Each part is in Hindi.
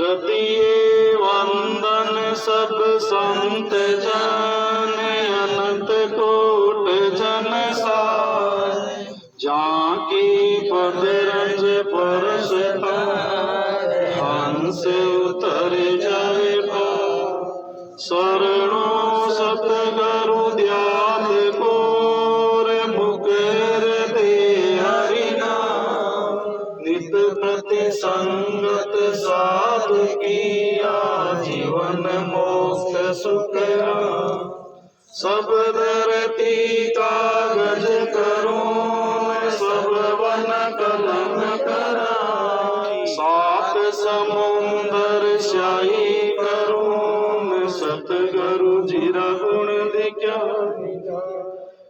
रतिये वंदन सब संत जन, अनंत कोट जन साय। जाकी पद रंज परस हंस उतर जाए शरणो सतगुरु दयाल कोर, मुकर दे हरि नाम। नित प्रति संगत साधु किया, जीवन मोक्ष सुख राम। सब धरती कागज करूं, सब वन कलम कराई। सात समुंदर स्याही करूं, सतगुरु जीरा गुण दिखाई।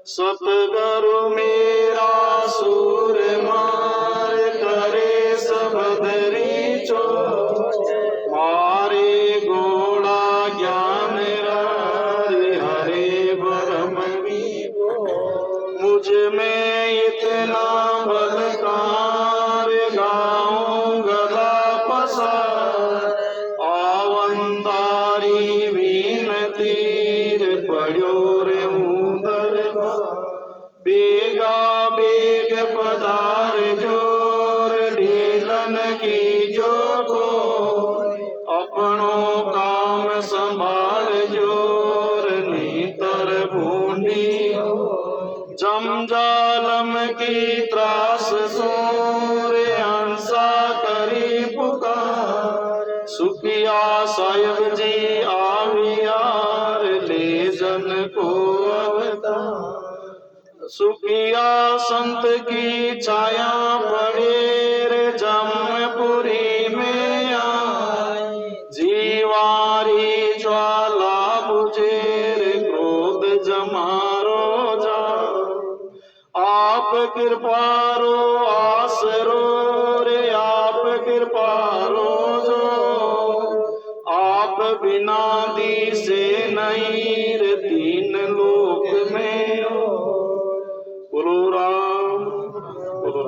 सतगुरु मेरा सूर मार, करे सब धरी चोट। मारे गोड़ा ज्ञान हरे ब्रह्म मुझ में इतना बलकार, गाऊं गला पसार। आवंदारी विनतीर पड़ो रे मुदर, बेगा बेग पधार जोर। ढीलन की जो को अपनों काम संभाल जोर, नीतर भूंडी जमजालम की त्रास सोर। हंसा करी पुकार, सुखिया साहिब जी आवियार। ले जन को अवतार, सुखिया संत की छाया पड़े रे। जमपुरी में आए, जीवारी ज्वाला बुझे रे। क्रोध जमारो जा, आप कृपारो आसरो रे। आप कृपारो जो, आप बिना दी से नहीं रे। तीन लोक में हो, बोलो राम बोलो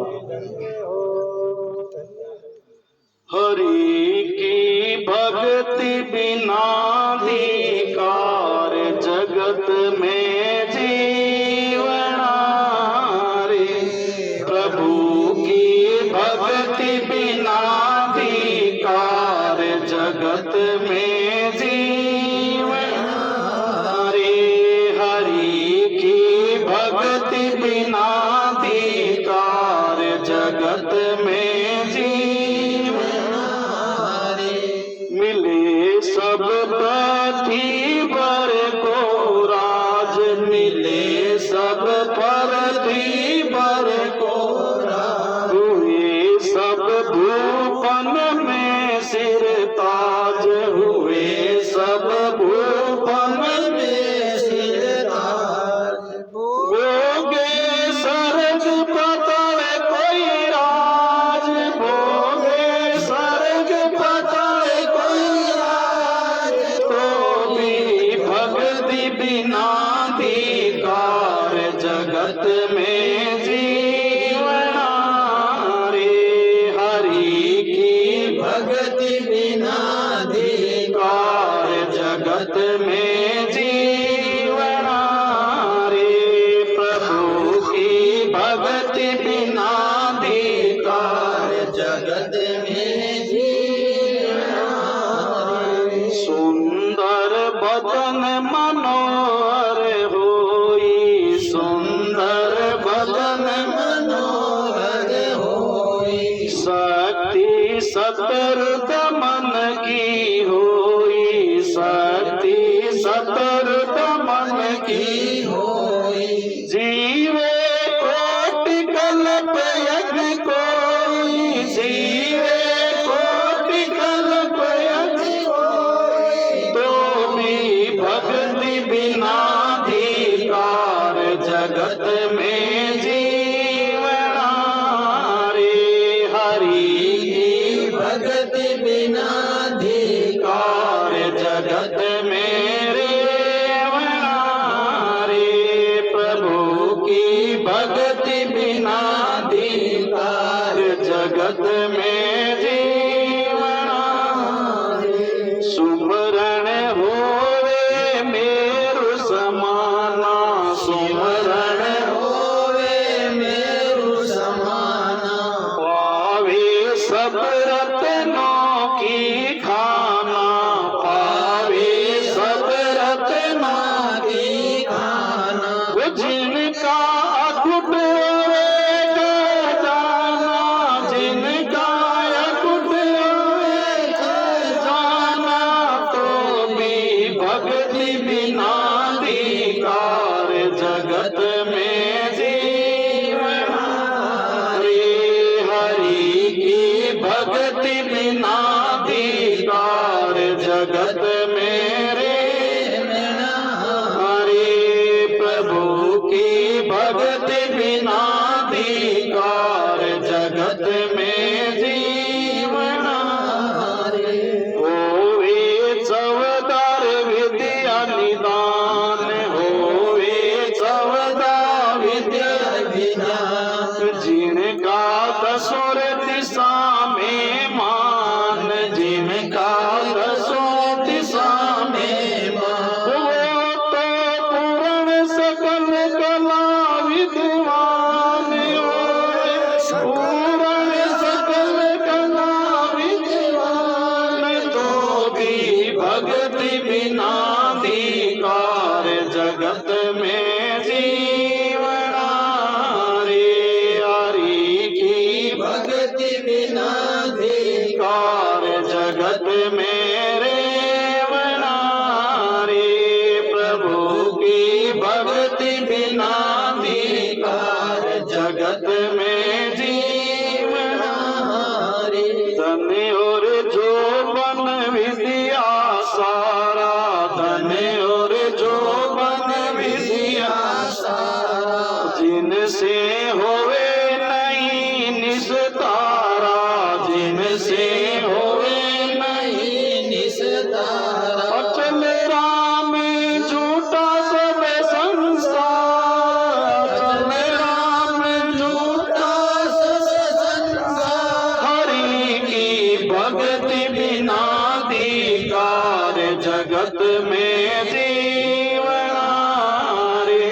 हरि की भक्ति बिना धिकार, जगत में जीवना रे। प्रभु की भक्ति बिना धिकार, जगत में जीवना रे। हरि की भक्ति बिना धिकार, जगत में जीवना रे। मिले सब पृथ्वी पर को राज, मिले सब पृथ्वी पर को राज। हुए सब भूपन में सिर ताज, हुए सब भूपन में सिर ताज। भोगे सरग पतल कोई राज, भोगे सरग पतल कोई राज। तो भी भक्ति बिना धिकार, जगत में जीवना रे। हरि की भक्ति बिना धिकार, जगत में जीवना रे। प्रभु की भक्ति बिना धिकार, जगत में जीवना रे। सुंदर बदन मनोहर होई, सुंदर बदन मनोहर होई। शक्ति सतर दमन की होई, शक्ति सतर दमन की होई। जीवे कोटि कल्प यज्ञ कोई, जीवे कोटि कल्प यज्ञ कोई। तो भी भक्ति बिना धिकार, जगत में जीवना रे। हरि की भक्ति बिना धिकार, जगत में रेवना रे। प्रभु की भक्ति बिना धिकार, जगत में जीवना जगत मेरे हरे प्रभु की भक्ति बिना धिकार जगत में जीवन होवे चवदार विद्या निदान होवे चवदा विद्या विज्ञान जिनका दसोर दिशा में मान जिनका दसों दिशा में मान वो तो पूर्ण सकल कला विद्वान पूर्ण सकल कला विद्वान तो भी भक्ति बिना धिकार जगत में जीवना रे हरि की भक्ति बिना धिकार जगत मेरे बना रे प्रभु की भक्ति बिना धिकार जगत में जीवना रे धन और जो बन विद्या सारा धन और जो बन विद्या सारा जिनसे होवे नहीं निस्तारा जिनसे होवे नहीं निस्तारा अचल राम झूठा सब संसार अचल राम झूठा सब संसार हरि की भक्ति बिना धिकार जगत में जीवना रे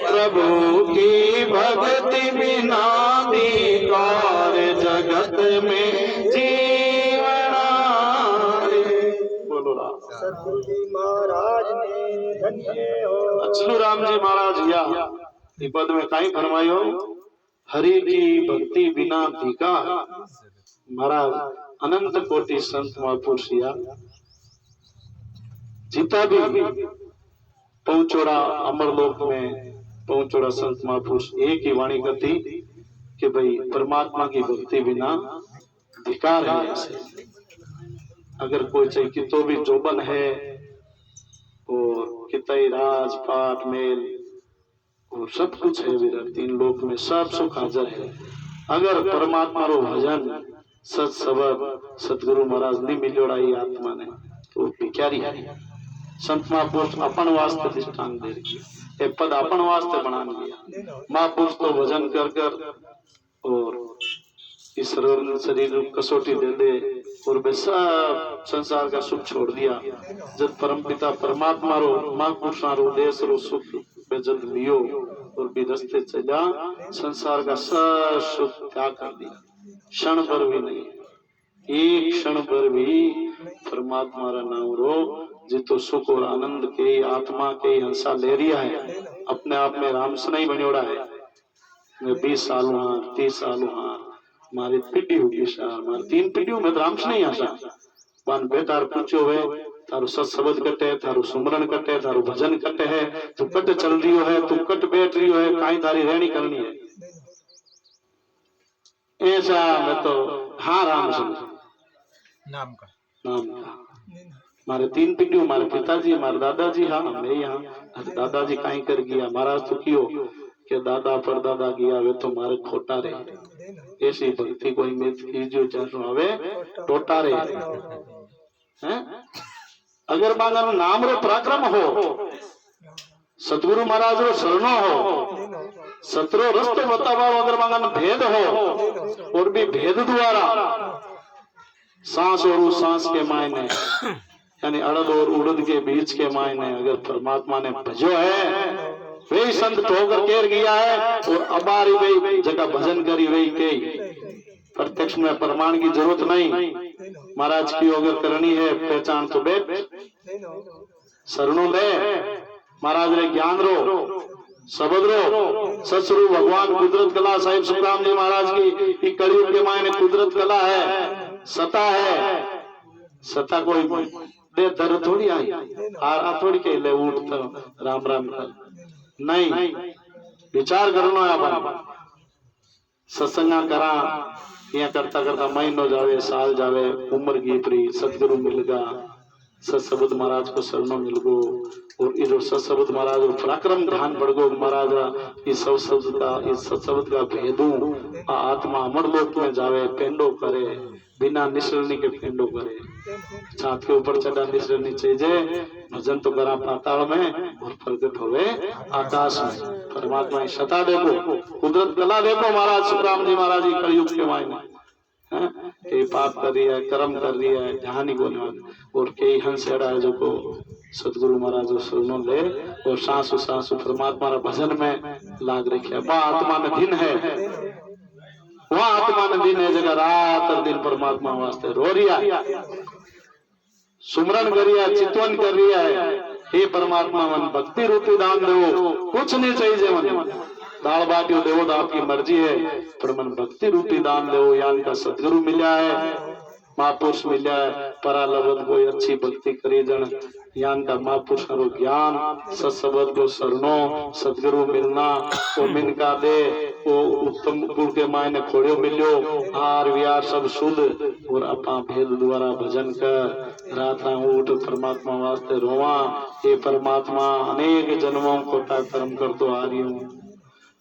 प्रभु की भक्ति बिना धिकार जगत में जीवना रे बोलो राम सतगुरु जी महाराज ने धन्य हो अचलू राम जी महाराज या ये पद में कहीं फरमायो हरि की भक्ति बिना धिकार महाराज अनंत कोटि संत महापुरुष या जीता भी पहुंचोड़ा अमरलोक में पहुंचोड़ा संत महापुरुष एक ही वाणी करती कि भाई परमात्मा की भक्ति बिना धिकार है ऐसे अगर कोई चाहिए कि तो भी जोबन है और कितई राज पाठ मेल और सब कुछ है विरत तीन लोक में सब सुख हाजिर है अगर परमात्मा रो भजन सत शब्द सतगुरु महाराज ने मिलोड़ा ये आत्मा ने तो भिखारी है संत महापुरुष अपन वास्ते दृष्टांत दे रही है पद अपन वास्ते बना लिया महापुरुष तो भजन कर कर और इस शरीर कसौटी दे दे और वे सब संसार का सुख छोड़ दिया जब परम पिता परमात्मा रो महापुरुष रो देश रो सुख वे जब लियो और भी रस्ते चला संसार का सब सुख त्याग कर दिया क्षण भर भी नहीं एक क्षण भर भी परमात्मा रा नाम रो जितो सुख और आनंद के आत्मा के हंसा ले रिया है अपने आप में राम से नहीं बनियोड़ा है मैं 20 साल हाँ 30 साल हाँ मारी पीढ़ी होगी शार मारी 3 पीढ़ियों में राम से नहीं आशा पान बेटार पूछो है थारो सत शब्द कटे थारो सुमरण कटे थारो भजन कटे है तू कट चल रियो है तू कट बैठ रियो है काई थारी रहनी करनी है ऐसा मैं तो हाँ राम समझ नाम का मारे 3 पीढ़ियों मारे पिताजी मारे दादाजी हाँ मैं यहाँ दादाजी कहीं कर गया महाराज तो कियो के दादा पर दादा गया वे तो मारे खोटा रहे ऐसी भक्ति कोई में जो चाहूं हवे टोटा रहे हैं अगर बांगा नाम रो पराक्रम हो सतगुरु महाराज रो शरणो हो सतरो रस्तो बतावा अगर बांगा भेद हो और भी भेद द्वारा सांस और सांस के मायने यानी अड़द और उड़द के बीच के मायने अगर परमात्मा ने भजो है वही संत ठोकर केर गया है और अबारी वही जगह भजन करी वही के प्रत्यक्ष में प्रमाण की जरूरत नहीं महाराज की अगर करनी है पहचान तो बैठ शरणों ले महाराज ने ज्ञान रो शब्द रो ससुरु भगवान कुदरत कला साहिब सुखराम जी महाराज की कलयुग के मायने कुदरत कला है सता है सता कोई दे दर थोड़ी आई आ थोड़ी के ले उठ तो राम राम कर नहीं विचार करना है अपन सत्संगा करा या करता करता महीनों जावे साल जावे उम्र की प्री सतगुरु मिल गा सत्सबुद्ध महाराज को शरणों मिल गो और इधर सत्सबुद्ध महाराज और पराक्रम ध्यान बढ़ गो महाराज इस सत्सबुद्ध का भेदू आत्मा अमर लोक में जावे पेंडो करे बिना निसरणी के पेंडो करे छात के ऊपर चढ़ा निसरणी चाहिए भजन तो करा पाताल में और प्रकट होवे आकाश में परमात्मा सता देखो कुदरत कला देखो महाराज सुखराम जी महाराज जी कलयुग के मायने कई पाप कर रही है कर्म कर रही है ध्यान ही बोलने वाले और कई हंस है जो को सतगुरु महाराज सुनो ले और सांसु सांसु परमात्मा भजन में लाग रखे वह आत्मा में दिन है वह आत्मा में दिन है जगह रात और दिन परमात्मा वास्ते रो रिया सुमरण कर रिया चितवन कर रिया है हे परमात्मा मन भक्ति रूपी दान दो कुछ नहीं चाहिए मन दाल बाटियो देवो तो आपकी मर्जी है पर मन भक्ति रूपी दान दो यान का सतगुरु मिला है महापुरुष मिला है परा लबद कोई अच्छी भक्ति करी जन यान का महापुरुष करो ज्ञान सत्सबद को शरणो सतगुरु मिलना वो मिन का दे वो उत्तम गुण के मायने खोड़ियो मिलो हार विहार सब शुद्ध और अपा भेद द्वारा भजन कर रात उठ परमात्मा वास्ते रोवा ये परमात्मा अनेक जन्मों को कर्म कर तो आ रही हूँ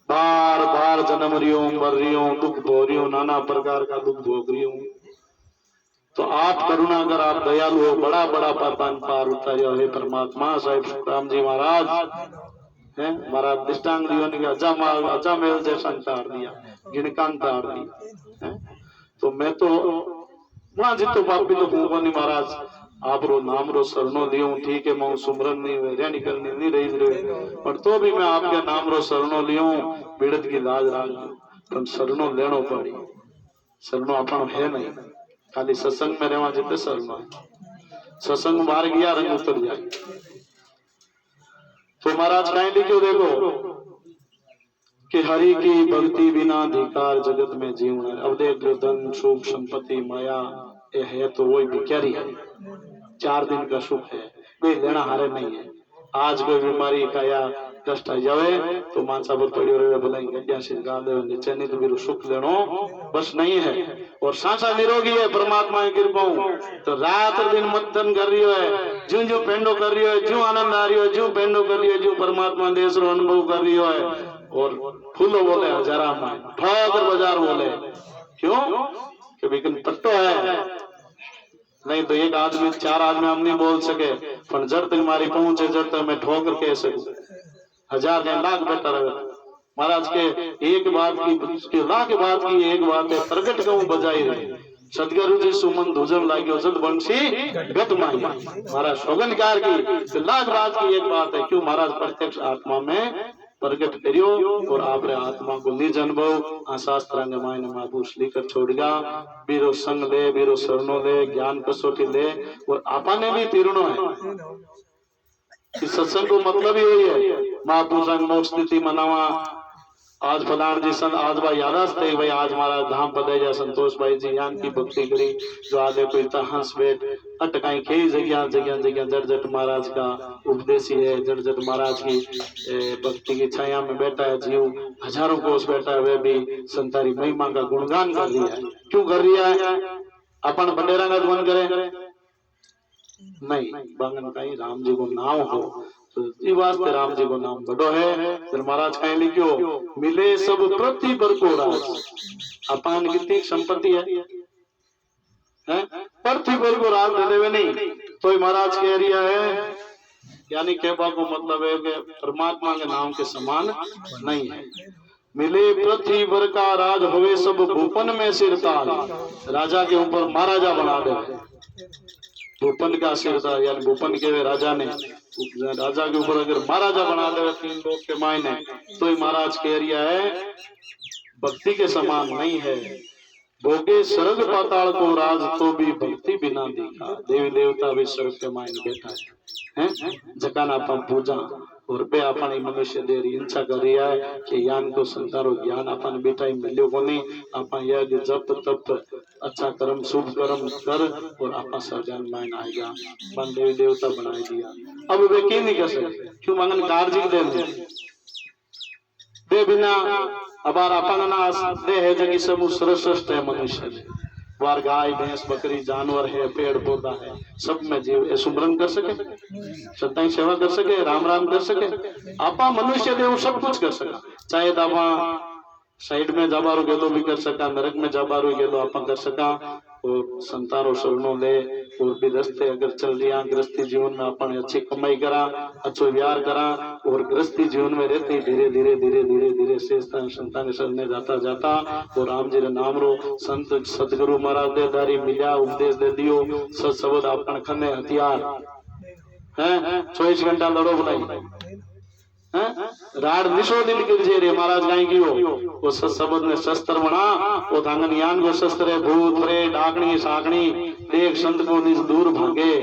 बार बार जन्म रही हूँ मर रही हूँ दुख भोग रही हूँ नाना प्रकार का दुख भोग रही हूँ तो आप करुणा कर आप दयालु हो बड़ा बड़ा पापान पार उतारियो हे परमात्मा साहिब सुखराम जी महाराज है महाराज दिष्टांग दियो ने अजा मेल जैसा तार दिया गिणकान तार दिया तो मैं तो वहां जितो पापी तो हूँ नहीं महाराज आप रो नाम रो शरणों लियो ठीक है मैं सुमरन नहीं वेरिया निकलनी नहीं रही पर तो भी मैं आपके नाम रो शरणों लियो पीड़ित की लाज राग पर शरणों लेनो पड़ी शरणों अपन है नहीं खाली सत्संग में रहवा जिते शरणों सत्संग बाहर गया रंग उतर जाए तो महाराज कहीं लिखो देखो कि हरि की भक्ति बिना अधिकार जगत में जीवन अब देख लो धन सुख संपत्ति माया ये है तो वही भिखारी है 4 दिन का सुख है वे लेना हारे नहीं है आज कोई बीमारी का या कष्ट आ जावे तो मानसा पर पड़ी रहे भलाई गड्ढा से गा दे नीचे नहीं तो फिर सुख लेनो बस नहीं है और सांसा निरोगी है परमात्मा की कृपा तो रात दिन मंथन कर रही है जो जो पेंडो कर रही है जो आनंद आ रही है जो पेंडो कर रही है जो परमात्मा देश रो अनुभव कर रही है और फूलो बोले हजारा में ठोकर बाजार बोले क्यों कि बिकन पट्टो है नहीं तो एक आदमी 4 आदमी हम नहीं बोल सके पर जड़ तक हमारी पहुंचे जड़ तक मैं ठोकर कह सकूं 1000 या लाख बेटा रहे महाराज के एक बात की लाख बात की एक बात है प्रगट कहूं बजाई रहे सदगुरु जी सुमन धुजन लागियो जद बंशी गत माई महाराज सोगनकार की लाख बात की एक बात है क्यों महाराज प्रत्यक्ष आत्मा में प्रगट करियो और आपरे आत्मा को निज अनुभव शास्त्रांग मायने महापुरुष लेकर छोड़गा बीरो संग ले बीरो शरणों ले ज्ञान कसोटी ले और आपा ने भी तीर्णो है इस सत्संग को मतलब ही वही है महापुरुष मोक्ष स्थिति मनावा आज फलान जी संत आज भाई यादाश्त थे भाई आज हमारा धाम पदेजा संतोष भाई जी यान की भक्ति करी जो आगे कोई हंस बैठ अटकाई कई जगह जगह जगह जट महाराज का उपदेशी है जट महाराज की भक्ति की छाया में बैठा है जीव हजारों कोस बैठा है वे भी संतारी महिमा का गुणगान कर रही है क्यों कर रही है अपन बंडेरा का ध्वन करे नहीं बांगन का ही राम जी को नाम हो तो इसी वास्ते राम जी को नाम बड़ो है फिर महाराज कहीं लिखियो मिले सब पृथ्वी पर को राज अपान कितनी संपत्ति है पृथ्वी पर को राज दे देवे नहीं तो महाराज कह रिया है यानी कहवा को मतलब है कि परमात्मा के नाम के समान नहीं है मिले पृथ्वी पर का राज होवे सब भूपन में सिरताज राजा के ऊपर महाराजा बना दे भूपन का सिरताज यानी भूपन के राजा ने राजा के ऊपर अगर महाराजा बना दे 3 लोग के मायने तो ही महाराज कह रिया है भक्ति के समान नहीं है भोगे स्वर्ग पाताल को राज तो भी भक्ति बिना दिखा देवी देवता भी स्वर्ग के मायने बैठा है जकाना अपन पूजा और पे अपन मनुष्य दे रही इच्छा कर रही है कि ज्ञान को संतारो ज्ञान अपन बेटा ही मिलो को नहीं अपन यज्ञ जप तप अच्छा कर्म शुभ कर्म कर और अपन सर्जन मायन आएगा मन देवी देवता बनाए दिया अब वे क्यों नहीं कर सकते क्यों मंगन कार्य दे बिना अबार अपन दे है जगी सब श्रेष्ठ है मनुष्य वार गाय भैंस बकरी जानवर है पेड़ पौधा है सब में जीव ए सुमरन कर सके सत्ताई सेवा कर सके राम राम कर सके आपा मनुष्य देव सब कुछ कर सका चाहे दावा साइड में जाबारू गेलो भी कर सका नरक में जाबारू गेलो आपा कर सका और संतारो शरणों ले और भी रस्ते अगर चल रहा गृहस्थी जीवन में अपन अच्छी कमाई करा अच्छो व्यार करा और गृहस्थी जीवन में रहते धीरे धीरे धीरे धीरे धीरे शेषता संतान शरण जाता जाता और राम जी रे नाम रो संत सदगुरु महाराज दे दारी मिल्या उपदेश दे दियो सत शब्द अपन खने हथियार हैं 24 घंटा लड़ो बुलाई राड निशो दिल गिर जे रे महाराज गाय की वो शब्द ने शस्त्र बना वो धांगन यान को शस्त्र है भूत प्रेत डाकनी साकनी देख संत को निज दूर भागे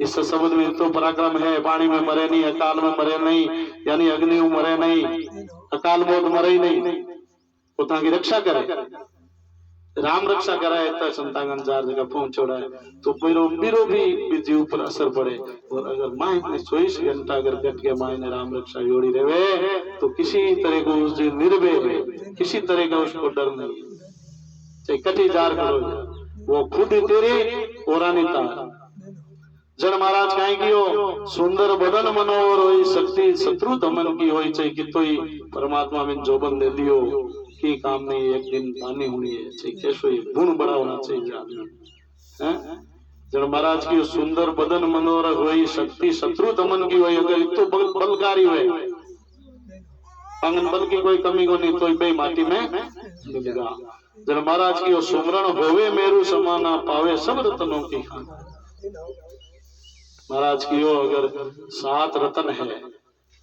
इस शब्द में तो पराक्रम है पानी में मरे नहीं अकाल में मरे नहीं यानी अग्नि में मरे नहीं अकाल मौत मरे ही नहीं वो ताकि रक्षा करे राम रक्षा कराए तो संतागन 4 जगह पहुंचोड़ा है तो बीरो भी जीव पर असर पड़े और अगर माए ने 24 घंटा अगर कट के माए ने राम रक्षा जोड़ी रहे तो किसी तरह को उस दिन निर्भय है किसी तरह का उसको डर नहीं चाहे कटी जार करो वो खुद ही तेरी ओरानिता जन महाराज कहें की हो सुंदर बदन मनोहर होई शक्ति शत्रु दमन की होई चाहे कितोई परमात्मा में जोबन दे दियो की काम नहीं एक दिन पानी होनी है चाहे कैसो गुण बड़ा होना चाहिए आदमी हैं जन महाराज की सुंदर बदन मनोहर होई शक्ति शत्रु दमन की होई अगर इतो बलकारी हुए पांगन बल की कोई कमी को नहीं तो बे माटी में मिलेगा जन महाराज की सुमरण होवे मेरू समाना पावे सब रत्नों की खान महाराज की अगर 7 रतन है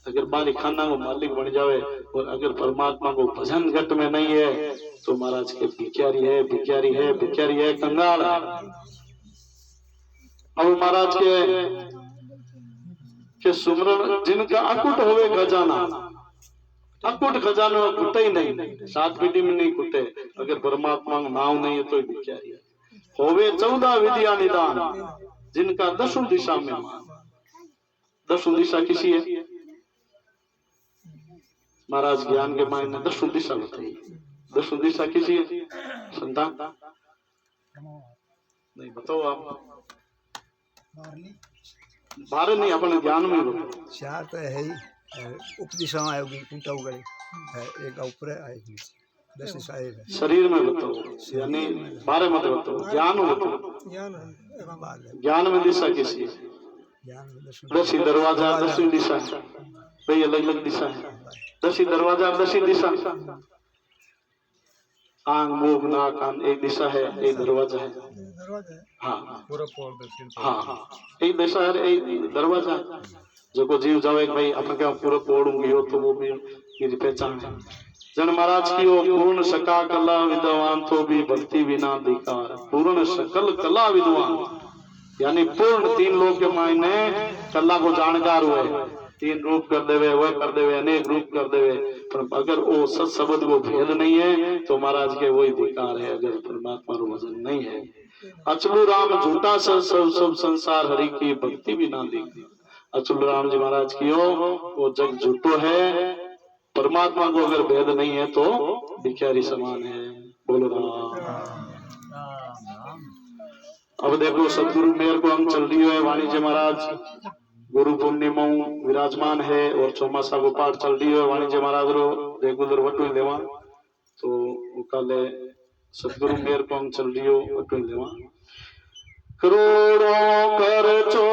अगर मालिक खाना को मालिक बन जावे और अगर परमात्मा को भजन घट में नहीं है तो महाराज के भिखारी है भिखारी है भिखारी है कंगाल है अब महाराज के सुमरण जिनका अकुट होवे खजाना अकुट खजाना कुटे ही नहीं 7 पीढ़ी में नहीं कुटे अगर परमात्मा का नाम नहीं है तो भिखारी है होवे 14 विद्या निदान जिनका 10 दिशा में 10 दिशा किसी है महाराज ज्ञान के मायने 10 दिशा बताइए 10 दिशा किसी है संतान नहीं बताओ आप बारह नहीं अपने ज्ञान में बताओ 4 तो है ही उपदिशा आएगी टूटा उगड़े एक ऊपर आएगी 10 दिशाएं है शरीर में बताओ यानी 12 मत बताओ ज्ञान में बताओ ज्ञान में दिशा किसी है 10 दरवाजा 10 दिशा है भाई अलग अलग दिशा है 10 दरवाजा 10 दिशा आंग मुंह नाक कान एक दिशा है एक दरवाजा है हाँ हाँ एक दिशा है एक दरवाजा जो को जीव जावे भाई अपन क्या पूरा पौड़ूंगी हो तो वो भी मेरी पहचान है जन महाराज की ओ पूर्ण सका कला विद्वान तो भी भक्ति बिना अधिकार पूर्ण सकल कला विद्वान यानी पूर्ण 3 लोग के मायने कला को जानकार हुए 3 रूप कर देवे वह कर देवे अनेक रूप कर देवे पर अगर वो सत शब्द को भेद नहीं है तो महाराज के वही अधिकार है अगर परमात्मा को वजन नहीं है अचलू राम झूठा सब संसार हरि की भक्ति बिना देखती अचलू राम जी महाराज की वो जग झूठो है परमात्मा को अगर भेद नहीं है तो भिखारी समान है बोलो राम अब देखो सदगुरु मेयर को हम चल रही है वाणिज्य महाराज गुरु पूर्णिमा विराजमान है और चौमासा को पाठ चल रही है वाणिज्य महाराज रो रेगुलर वटू लेवा तो कल सदगुरु मेयर को हम चल रही हो वटू लेवा करोड़ों कर चो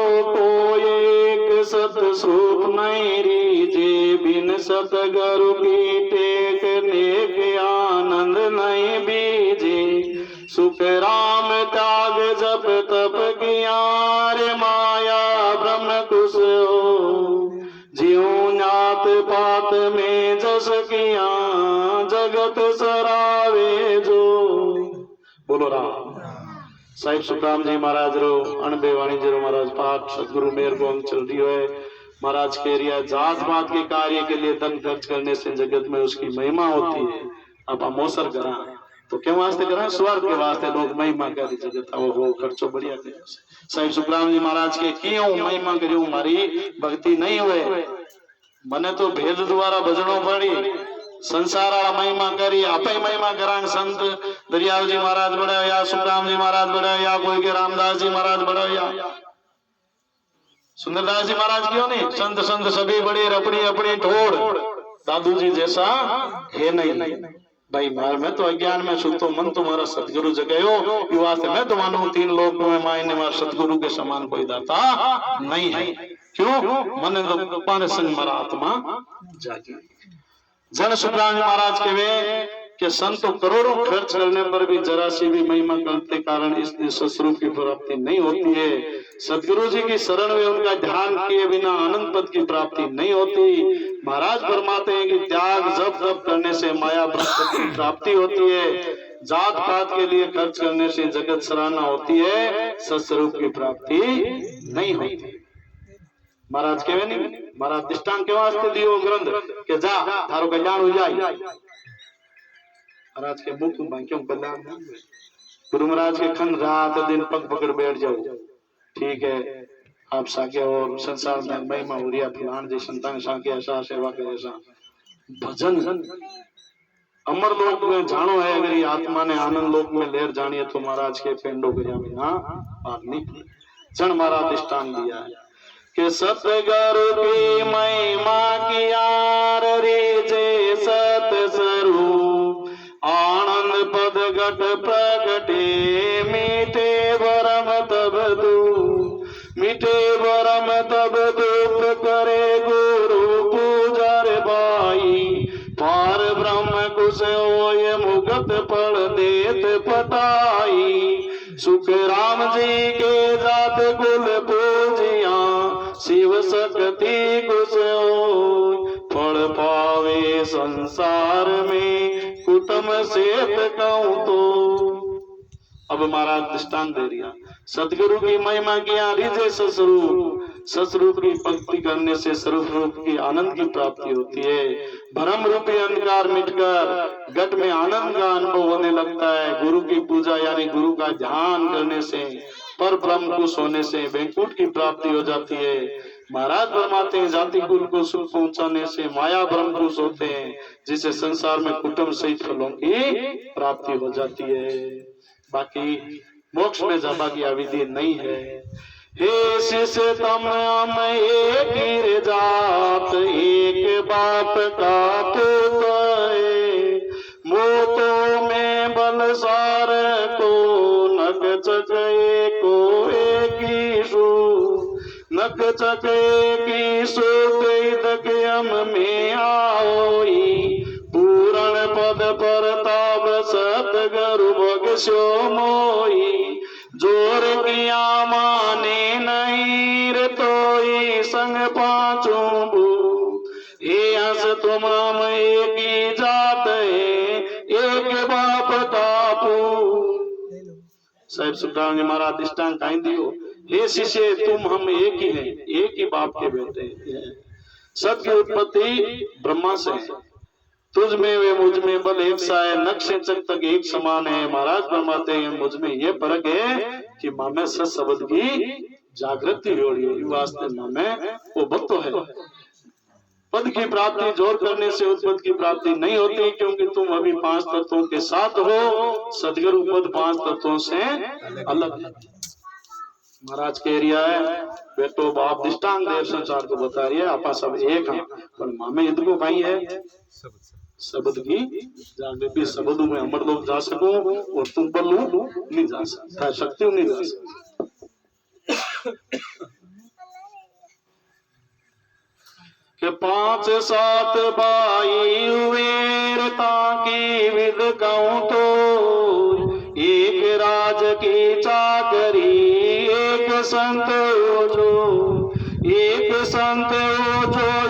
एक सत स्वरूप नहीं रीजे बिन सतगुरु की टेक नेक आनंद नहीं बीजे सुख राम त्याग जप तप किया रे माया ब्रह्म कुश हो जीव नात पात में जस किया जगत सरावे जो बोलो राम साहिब सुखराम जी महाराज रो अणबे वाणिज्य रो महाराज पाठ सदगुरु मेयर को हम चल रही है महाराज कह रिया जात पात के कार्य के लिए धन खर्च करने से जगत में उसकी महिमा होती है अब हम मोसर करा तो क्यों वास्ते करा स्वर्ग के वास्ते लोग महिमा करी जगत वो खर्चो बढ़िया करे साहिब सुखराम जी महाराज के क्यों महिमा करियो हमारी भक्ति नहीं हुए मने तो भेद द्वारा भजनो पड़ी संसार वाला महिमा करी आपे महिमा करा संत दरियाव जी महाराज बढ़ाया या सुखराम जी महाराज बढ़ाया या कोई के रामदास जी महाराज बढ़ाया सुंदरदास जी महाराज क्यों नहीं संत संत सभी बड़े अपनी अपनी ठोड़ दादू जी जैसा है नहीं भाई मार मैं तो अज्ञान में सुतो मन तुम्हारा सतगुरु जगयो युवा से मैं तो मानू 3 लोक में मायने मार सतगुरु के समान कोई दाता नहीं है क्यों मन तो पाने संग मारा आत्मा जागी जन सुखराम जी महाराज के वे कि संतों करोड़ों खर्च करने पर भी जरा सी भी महिमा करते कारण इस सस्वरूप की प्राप्ति नहीं होती है। सदगुरु जी की शरण में उनका ध्यान किए बिना आनंद पद की प्राप्ति नहीं होती। महाराज फरमाते हैं कि त्याग जप तप करने से माया ब्रह्म की प्राप्ति होती है, जात पात के लिए खर्च करने से जगत सराहना होती है, सस्वरूप की प्राप्ति नहीं होती। महाराज के नहीं महाराज दृष्टांत के वास्ते दियो ग्रंथ के जा थारो कल्याण हो जाए। महाराज के मुख क्यों कल्याण गुरु महाराज के खंड रात दिन पग पकड़ बैठ जाओ, ठीक है आप साके और संसार में महिमा हो रही फलान जी संतान साके ऐसा सेवा करे ऐसा भजन अमर लोक में जानो है। अगर ये आत्मा ने आनंद लोक में लहर जानी है तो महाराज के पेंडो गया बिना पार नहीं। जन महाराज दृष्टान दिया है कि सतगुरु की महिमा की यार रे जय सत स्वरूप आनंद पद घट प्रगटे मीठे बरम तब दू मीठे बरम तब दूप करे गुरु पूजर भाई पार ब्रह्म कुश होय मुगत पढ़ देत पटाई सुख राम जी के जात कुल पूजिया शिव शक्ति कुश होय फल पावे संसार में कुटुम से कहूं तो। अब महाराज दृष्टांत दे दिया सतगुरु की महिमा किया रिजे सस्वरूप की भक्ति करने से स्वरूप रूप की आनंद की प्राप्ति होती है। भ्रम रूपी अंधकार मिटकर घट में आनंद का अनुभव होने लगता है। गुरु की पूजा यानी गुरु का ध्यान करने से पर ब्रह्म खुश होने से वैकुंठ की प्राप्ति हो जाती है। महाराज फरमाते हैं जाति कुल को सुख पहुंचाने से माया ब्रह्म खुश होते हैं, जिससे संसार में कुटुंब सहित फलों की प्राप्ति हो जाती है। बाकी मोक्ष में जाबा की अविधि नहीं है। हे शिष्य तम हम एक जात एक बाप का पुत मोतो में बल सार को नक चके को एक नक चके की सोम में आओई पूर्ण पद पर ताब सतगुरु बख्शो मोई जोर किया माने नहीं रे तोई संग पांचों भू ये हंस तुम हम एक ही जात है एक बाप का पू। साहिब सुखराम जी महाराज दृष्टांत आई दियो हे शिष्य तुम हम एक ही हैं, एक ही बाप के बेटे हैं। सबकी उत्पत्ति ब्रह्मा से है, तुझ में वे मुझ में बल एक सा है, नक्शे चक तक एक समान है। महाराज फरमाते हैं मुझ में ये फर्क है कि माँ में सत शब्द की जागृति हो रही है, वास्ते माँ में वो बत्तो है। पद की प्राप्ति जोर करने से उस पद की प्राप्ति नहीं होती, क्योंकि तुम अभी 5 तत्वों के साथ हो। सदगुरु पद 5 तत्वों से अलग है। महाराज कह रिया है बेटो बाप दृष्टांत देव संसार को बता रही है आपा सब एक है, पर मामे युद्ध को भाई है शब्द की जागृति शब्द में अमर लोग जा सको और तुम पर नहीं जा सकता, शक्ति नहीं जा सकती। के 5 7 भाई हुए ताकि विद कहूं तो एक राज की चाकरी एक संत जो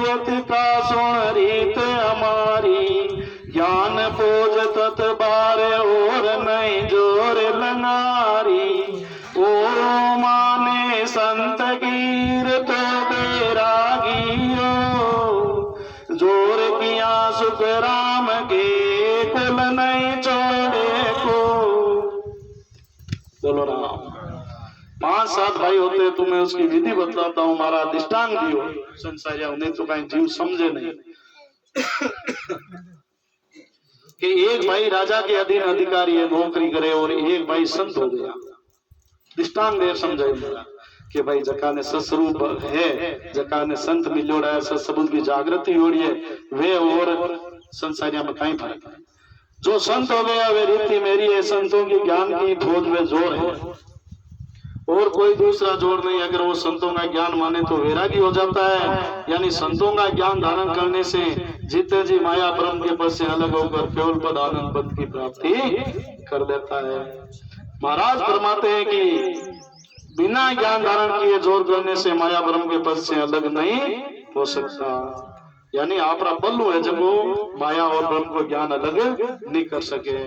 यति का सुन रीत हमारी ज्ञान पोज तत बार और नहीं जोर लंगारी और माने संत गिर तो बैरागियो जोर किया सुख राम के कुल नहीं छोड़े को। बोलो राम। 5 7 भाई होते तुम्हें उसकी विधि बतलाता हूँ, हमारा दृष्टांत दियो संसारिया उन्हें तो कहीं जीव समझे नहीं। कि एक भाई राजा के अधीन अधिकारी है, नौकरी करे, और एक भाई संत हो गया। दृष्टांत देर समझाए मेरा कि भाई जका ने सस्वरूप है, जका ने संत मिलोड़ा है, सत्सबुद्ध की जागृति हो रही है, वे और संसारिया में कहीं फर्क है। जो संत हो गया वे रीति मेरी है, संतों की ज्ञान की खोज में जोर है और कोई दूसरा जोर नहीं। अगर वो संतों का ज्ञान माने तो वैरागी हो जाता है, यानी संतों का ज्ञान धारण करने से जीते जी माया ब्रह्म के पद से अलग होकर केवल पद आनंद पद की प्राप्ति कर लेता है। महाराज फरमाते हैं कि बिना ज्ञान धारण किए जोर करने से माया ब्रह्म के पद से अलग नहीं हो सकता, यानी आपरा बल्लू है जब वो माया और ब्रह्म को ज्ञान अलग नहीं कर सके।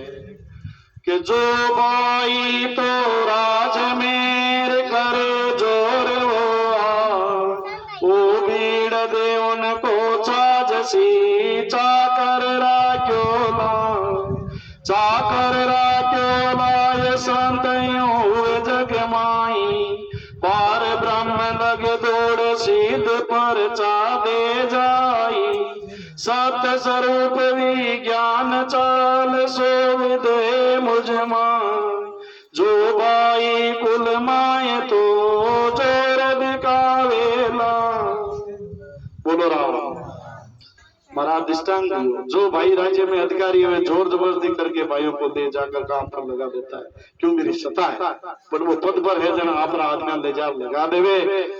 कि जो भाई तो राज मेर कर जोर वो भीड़ दे उनको चाजसी चाकर राख्यो लाय संतयों जग माई पार ब्रह्म लग दौड़ सिद्ध पर चा दे जाई सत स्वरूप विज्ञान चाल सो विदे मुझ जो भाई कुल माए तो जोर दिखावेला। बोलो राम। महाराज दृष्टांत दियो, जो भाई राज्य में अधिकारी है जोर जबरदस्ती करके भाइयों को दे जाकर काम पर लगा देता है, क्यों मेरी सत्ता है, पर वो पद पर है जना अपना आदमी ले जा लगा देवे,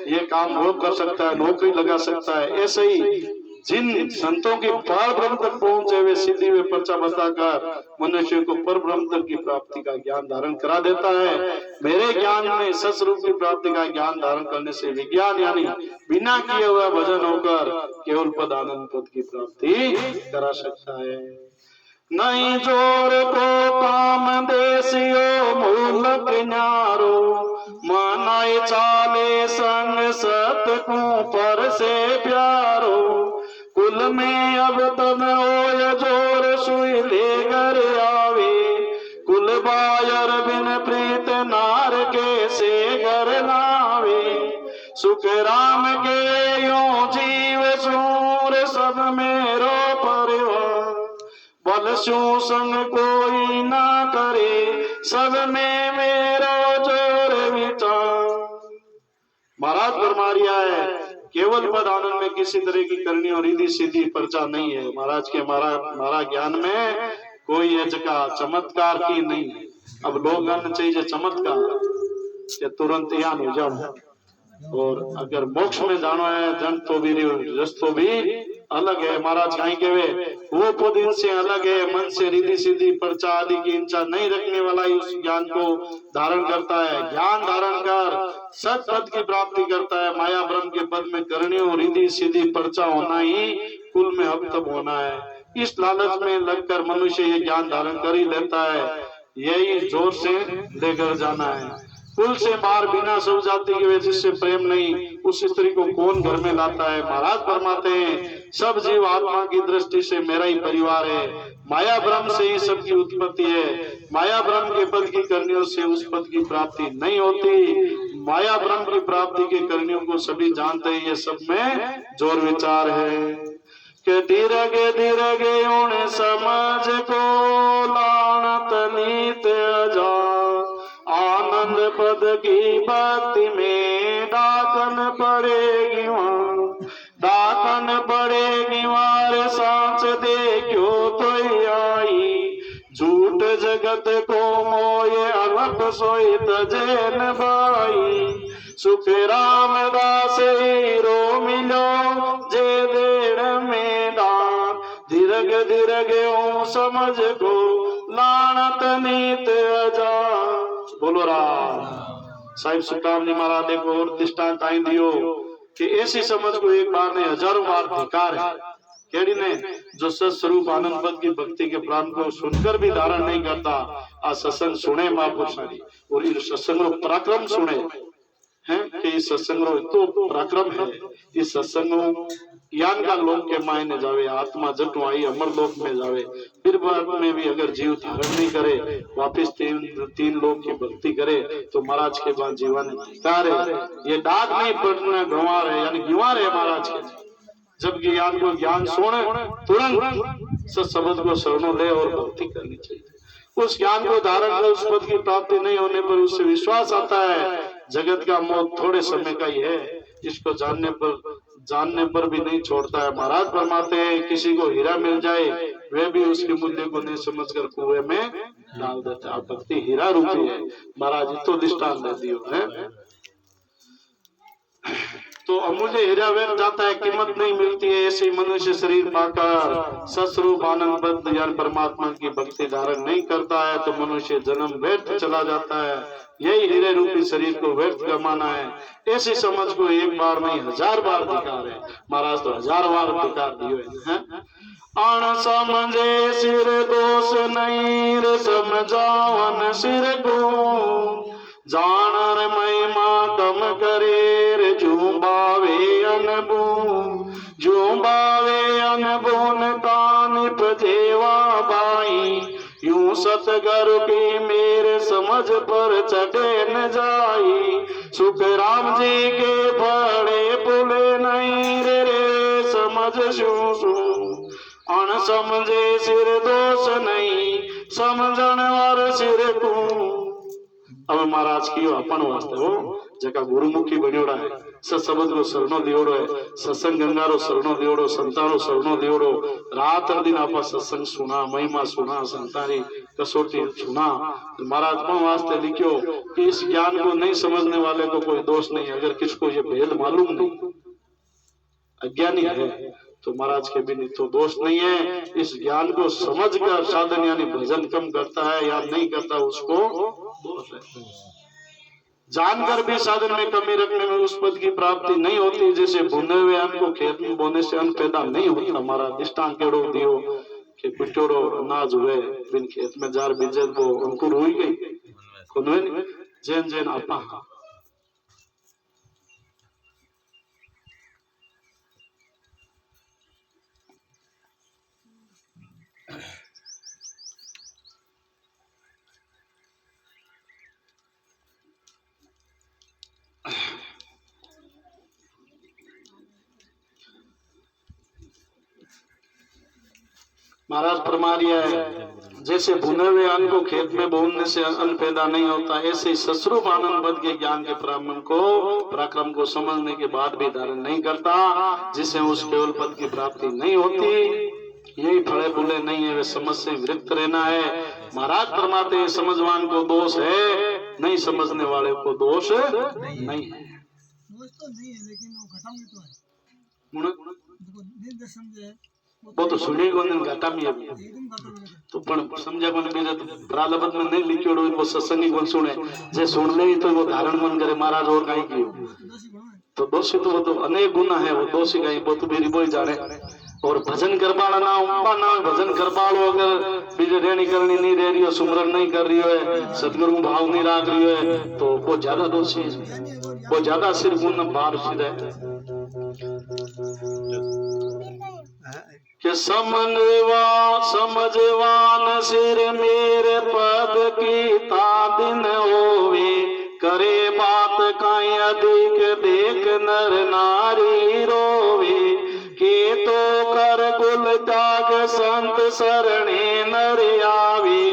ये काम वो कर सकता है, नौकरी लगा सकता है। ऐसे ही जिन संतों की पार ब्रह्म तक पहुंचे वे सीधी वे पर्चा बताकर मनुष्य को पर ब्रह्म तक की प्राप्ति का ज्ञान धारण करा देता है। मेरे ज्ञान में सस्वरूप की प्राप्ति का ज्ञान धारण करने से विज्ञान यानी बिना किए हुआ भजन होकर केवल पद आनंद पद की प्राप्ति करा सकता है। नहीं जोर को काम देसियो मूलक न्यारो मानाए चाले संग सत को पर से प्यारो कुल में अब तब ओय जोर सुई लेकर आवे कुल बायर बिन प्रीत नार के से घर लावे सुख राम के यो जीव सूर सब मेरो परिवार बल स्यू संग कोई ना करे सब में मेरो जोर विचार। महाराज फरमारिया है केवल पद आनंद में किसी तरह की करनी और रिद्धि सीधी पर्चा नहीं है। महाराज के हमारा ज्ञान में कोई है जगह चमत्कार की नहीं है। अब लोग चाहिए चमत्कार कि तुरंत ज्ञान हो जाओ, और अगर मोक्ष में जाना है जन तो भी रस्तो भी अलग है। महाराज कहीं के वे वो पद इनसे अलग है, मन से रिद्धि सीधी पर्चा आदि की इच्छा नहीं रखने वाला ही उस ज्ञान को धारण करता है। ज्ञान धारण कर सत पद की प्राप्ति करता है। माया ब्रह्म के पद में करनी और रिद्धि सीधी पर्चा होना ही कुल में अब तब होना है। इस लालच में लगकर मनुष्य ये ज्ञान धारण कर ही लेता है, यही जोर से लेकर जाना है। कुल से बाहर बिना सब जाति के वजह से प्रेम नहीं, उस स्त्री को कौन घर में लाता है। महाराज फरमाते हैं सब जीव आत्मा की दृष्टि से मेरा ही परिवार है। माया ब्रह्म से ही सबकी उत्पत्ति है। माया ब्रह्म के पद की करनियों से उस पद की प्राप्ति नहीं होती। माया ब्रह्म की प्राप्ति के करनियों को सभी जानते हैं, ये सब में जोर विचार है कि धीरगे धीरगे उन्हें समझ को लानत नीत अजा आनंद पद की भक्ति में डाकन पड़ेगी वार सांस देखो तो आई झूठ जगत को मोये अलग सोई तजन भाई सुख रामदास हीरो मिलो जे देड़ मैदान धीरग ओ समझ को लानत नीत अजा। बोलो राम। साहिब सुखराम जी महाराज ने और दृष्टांत आई दियो कि ऐसी समझ को एक बार ने हजारों बार धिकार है। केड़ी ने जो सत्स्वरूप आनंद पद की भक्ति के प्राण को सुनकर भी धारण नहीं करता, आज सत्संग सुने महापुरुषारी और इस सत्संग पराक्रम सुने हैं कि इस सत्संग तो पराक्रम है। इस सत्संग ज्ञान का लोक के मायने जावे, आत्मा जटू आई अमर लोक में जावे। फिर बाद में भी अगर जीव धारण नहीं करे, वापिस तीन लोक की भक्ति करे तो महाराज के बाद जीवन धिकार है। ये डाक नहीं पड़ना गंवार है, यानी गिवार है महाराज के। जब ज्ञान को ज्ञान सुन तुरंत शब्द को शरणों ले और भक्ति करनी चाहिए। उस ज्ञान को धारण कर उस पद की प्राप्ति नहीं होने पर उससे विश्वास आता है जगत का मोह थोड़े समय का ही है, इसको जानने पर भी नहीं छोड़ता है। महाराज फरमाते हैं किसी को हीरा मिल जाए वे भी उसके मूल्य को नहीं समझकर कुएं में डाल देता है। भक्ति हीरा रूपी है। महाराज तो दृष्टांत दे दियो है। तो अमूल्य हीरा व्यर्थ जाता है, कीमत नहीं मिलती है। ऐसे मनुष्य शरीर पाकर सस्वरूप आनंद बद्ध यानी परमात्मा की भक्ति धारण नहीं करता है तो मनुष्य जन्म व्यर्थ चला जाता है। यही हीरे रूपी शरीर को व्यर्थ गमाना है। ऐसी समझ को एक बार नहीं 1000 बार धिकार है। महाराज तो 1000 बार धिकार दिए हैं। अण समझे सिर दोष नहीं रे समझावन सिर को जानर महिमा कम करे रे जुबावे अनबून तानिप जेवा बाई यूं सतगुरु की मेरे समझ पर चढ़े न जाई। सुख राम जी के बड़े पुले नहीं रे समझ शू अण समझे सिर दोष नहीं समझण वार सिर तू। अब महाराज की अपन वास्ते हो जका गुरुमुखी बनियोड़ा है सत्सबद रो शरणो दियोड़ो है सत्संग गंगा रो शरणो दियोड़ो संतानो शरणो दियोड़ो रात हर दिन आपा सत्संग सुना महिमा सुना संतानी कसौटी सुना। महाराज अपन वास्ते लिखियो कि इस ज्ञान को नहीं समझने वाले को कोई दोष नहीं। अगर किसको ये भेद मालूम नहीं अज्ञानी है तो महाराज के भी तो दोष नहीं है। इस ज्ञान को समझकर साधन यानी भजन कम करता है या नहीं करता उसको दोष है। जानकर भी साधन में कमी रखने में उस पद की प्राप्ति नहीं होती। जैसे भुने हुए अन्न को खेत में बोने से अन्न पैदा नहीं होता। हमारा दृष्टांत केड़ो दियो कि पिटोड़ो अनाज हुए बिन खेत में जार बीजे वो अंकुर हुई गई जैन जैन आपा महाराज फरमा रिया है जैसे भुने हुए अन्न को खेत में बोने से अन्न पैदा नहीं होता ऐसे ही सस्वरूप आनंद बद के ज्ञान के पराक्रम को समझने के बाद भी धारण नहीं करता जिससे उस केवल पद की प्राप्ति नहीं होती। यही फले फूले नहीं है वे समझ से विरक्त रहना है। महाराज फरमाते हैं समझवान को दोष है नहीं समझने वाले को दोष नहीं है। दोष तो नहीं है लेकिन वो घटा में तो है। देखो समझे वो तो सुनी को घाटा में तो पण समझा को बीजे तो प्रालबद्ध में नहीं लिखियो वो सत्संगी को सुने जे सुन ले तो वो धारण मन करे महाराज और काई कियो तो दोषी तो वो तो अनेक गुना है। वो दोषी काई वो तो मेरी बोई जाने और भजन करवाला ना उम्पा ना भजन करवालो अगर बीजे रेणी करनी नहीं रह रही हो सुमरन नहीं कर रही है सतगुरु भाव नहीं राख रही है तो वो ज्यादा दोषी है। वो ज्यादा सिर गुण बाहर सीधे कि समझवान सिर मेरे पद की तादिन होवे करे बात काई अधिक देख नर नारी रोवे के तो कर कुल त्याग संत सरणे नर आवे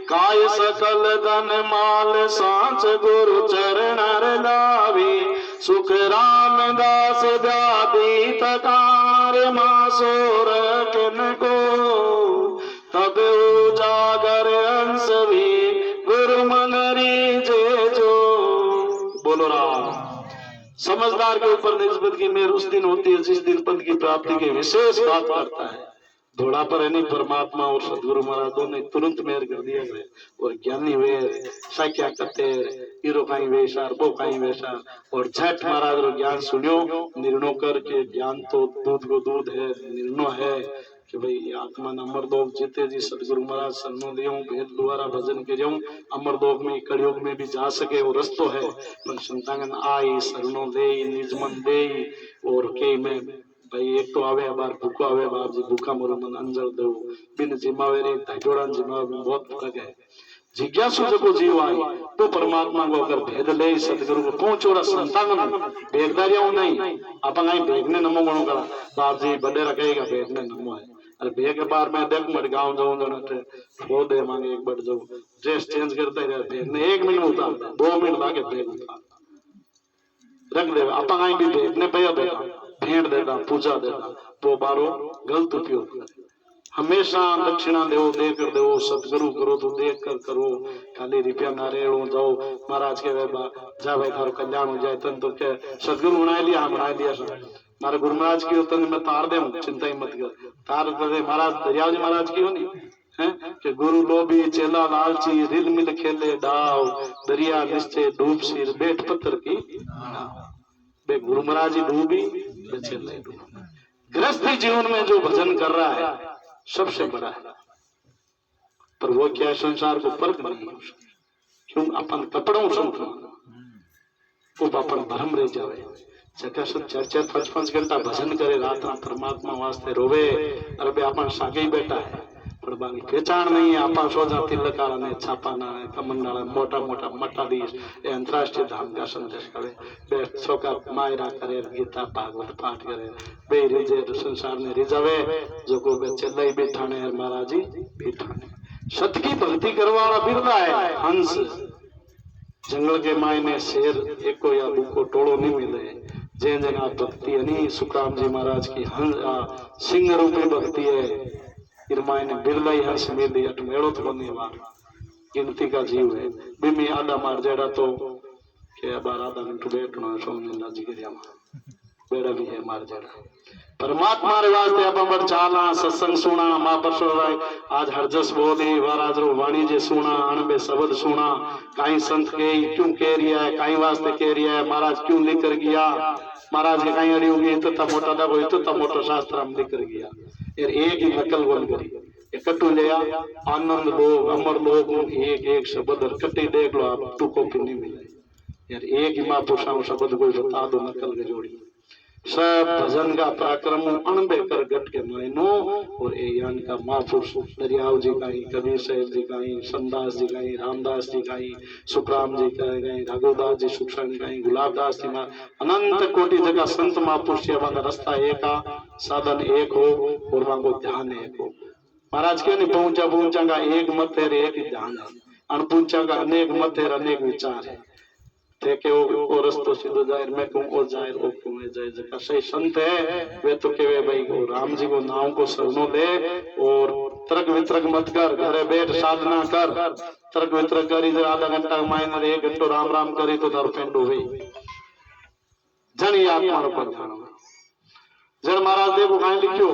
काय सकल धन माल सांच गुरु चरण लावे सुख रामदास जाति तकार मासोर को तब उजागर अंश भी गुरु मनरी जे जो। बोलो राम। समझदार के ऊपर निस्बत की मेर उस दिन होती है जिस दिन पद की प्राप्ति के विशेष बात करता है। धोड़ा पर है नहीं परमात्मा और सदगुरु महाराजों ने तुरंत मेहर कर दिया गया और ज्ञानी वे क्या करते हीरो काई वेशा वो काई वेशा और झट महाराज रो ज्ञान सुनियो निर्णय करके ज्ञान तो दूध को दूध है। निर्णय है कि भाई आत्मा अमरदोग जीते जी सदगुरु महाराज सन्नो दियो भेद द्वारा भजन के जाऊं अमरदोग में कलयुग में भी जा सके वो रस्तो है। पर संतांगन आई शरणों दे निजमन दे और के में भाई एक तो आवे बार भूखा आवे बाप जी भूखा मोरो मन अंजर दो बिन जिम्मेवारी धाजोड़ा जिम्मेवारी में बहुत फर्क है। जिज्ञासु जो जीव आई तो परमात्मा को अगर भेद ले सदगुरु को पहुंचोड़ा संतान भेगदारिया नहीं अपन आई भेगने नमो गणो करा बाप जी बड़े रखेगा भेगने नमो है अरे भेग के बार मैं देख मर गाँव जाऊं जो वो दे मांगे एक बार जो ड्रेस चेंज करते रहे भेगने 1 मिनट उतार 2 मिनट लाके भेग उतार रख दे अपन आई भी भेगने भैया बेटा भेंट देता पूजा देता वो बारो गलत उपयोग करे हमेशा दक्षिणा देवो देकर देवो सतगुरु करो तो देख कर करो खाली रुपया ना रेड़ो जाओ महाराज के वे जा भाई थारो कल्याण हो जाए तन तो क्या सतगुरु बना लिया हाँ बना लिया सर मारे गुरु महाराज की तन मैं तार दे चिंता ही मत कर तार दे महाराज दरियाव जी महाराज की होनी है कि गुरु लोभी चेला लालची रिल मिल खेले डाव दरिया निश्चय डूब सिर बैठ पत्थर की बे गुरु महाराज जी डूबी चेला डूब गृहस्थी जीवन में जो भजन कर रहा है सबसे बड़ा है पर वो क्या संसार को फर्क नहीं है क्यों अपन कपड़ों से वो अपन भरम रह जावे जगह सब 4-5 घंटा भजन करे रात में परमात्मा वास्ते रोवे अरे अपन सागे बैठा है पर बाकी पहचान नहीं है आपा सोचा तिलकारा ने छापाना है कमंडाला मोटा मोटा मठाधीश ये अंतरराष्ट्रीय धाम का संदेश करे बे छोका मायरा करे गीता भागवत पाठ करे बे रिजे संसार ने रिजावे जो को बे चेल्लाई बैठाने है महाराज जी बैठाने सत की भक्ति करवाना बिरला है हंस जंगल के मायने शेर एको या दुको टोलो नहीं मिले जैन जन आप भक्ति नहीं सुखराम जी महाराज की हंस सिंह रूपी भक्ति है इरमायने बिरला ही हंस मिली अट मेड़ो तो बनी बार गिनती का जीव है बिमी आधा मार जेड़ा तो के बार आधा घंटे बैठना सोमने जी के बेड़ा भी है मार जेड़ा परमात्मा रे वास्ते अपन बड़ चाला सत्संग सुना मां परशुराम आज हरजस बोली महाराज रो वाणी जे सुना अणबे शब्द सुना काई संत के क्यों कह रिया है काई वास्ते कह रिया है महाराज क्यों लेकर गया महाराज के काई अड़ी होगी तो मोटा दा कोई तो मोटा शास्त्र हम लेकर गया यार एक ही नकल बन करी इकट्ठू लिया आनंद लोग अमर लोग एक एक शब्द इकट्ठे देख लो आप तू कॉपी नहीं मिले यार एक ही महापुरुषों शब्द कोई बता दो नकल के जोड़ी सब भजन का पराक्रम अणबे कर गट के मायनो और ए यान का महापुरुष दरियाव जी का ही कबीर साहब जी का ही समदास जी का ही रामदास जी का ही सुखराम जी का ही रघुदास जी सुखराम का ही गुलाबदास जी का अनंत कोटि जगह संत महापुरुष का रास्ता एक साधन एक हो और वहां को ध्यान एक हो महाराज के नहीं पहुंचा का एक मत है एक ही ध्यान है अनपुंचा का अनेक मत है अनेक विचार है देखे वो रस्तो सीधो जाहिर मैं कहूँ वो जाहिर वो क्यों है जाहिर जगह सही संत है वे तो कहे भाई वो राम जी को नाम को सरनो ले और तर्क वितर्क मत कर घरे बैठ साधना कर तर्क वितर्क करी जब आधा घंटा मायने 1 घंटो राम राम करी तो धर पेंडो हुई जन आत्मा पर ध्यान जन महाराज देखो कहीं लिखो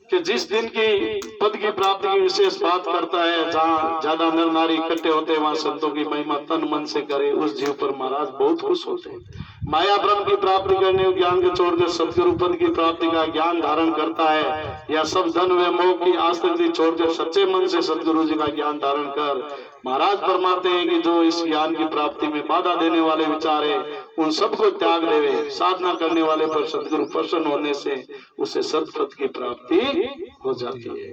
कि जिस दिन की पद की प्राप्ति की विशेष बात करता है जहाँ ज्यादा नर नारी इकट्ठे होते हैं वहां संतों की महिमा तन मन से करे उस जीव पर महाराज बहुत खुश होते हैं माया ब्रह्म की प्राप्ति करने और ज्ञान को छोड़कर सतगुरु पद की प्राप्ति का ज्ञान धारण करता है या सब धन व मोह की आसक्ति छोड़कर सच्चे मन से सतगुरु जी का ज्ञान धारण कर महाराज फरमाते हैं कि जो इस ज्ञान की प्राप्ति में बाधा देने वाले विचार है उन सबको त्याग देवे साधना करने वाले पर सतगुरु प्रसन्न होने से उसे सतपथ की प्राप्ति हो जाती है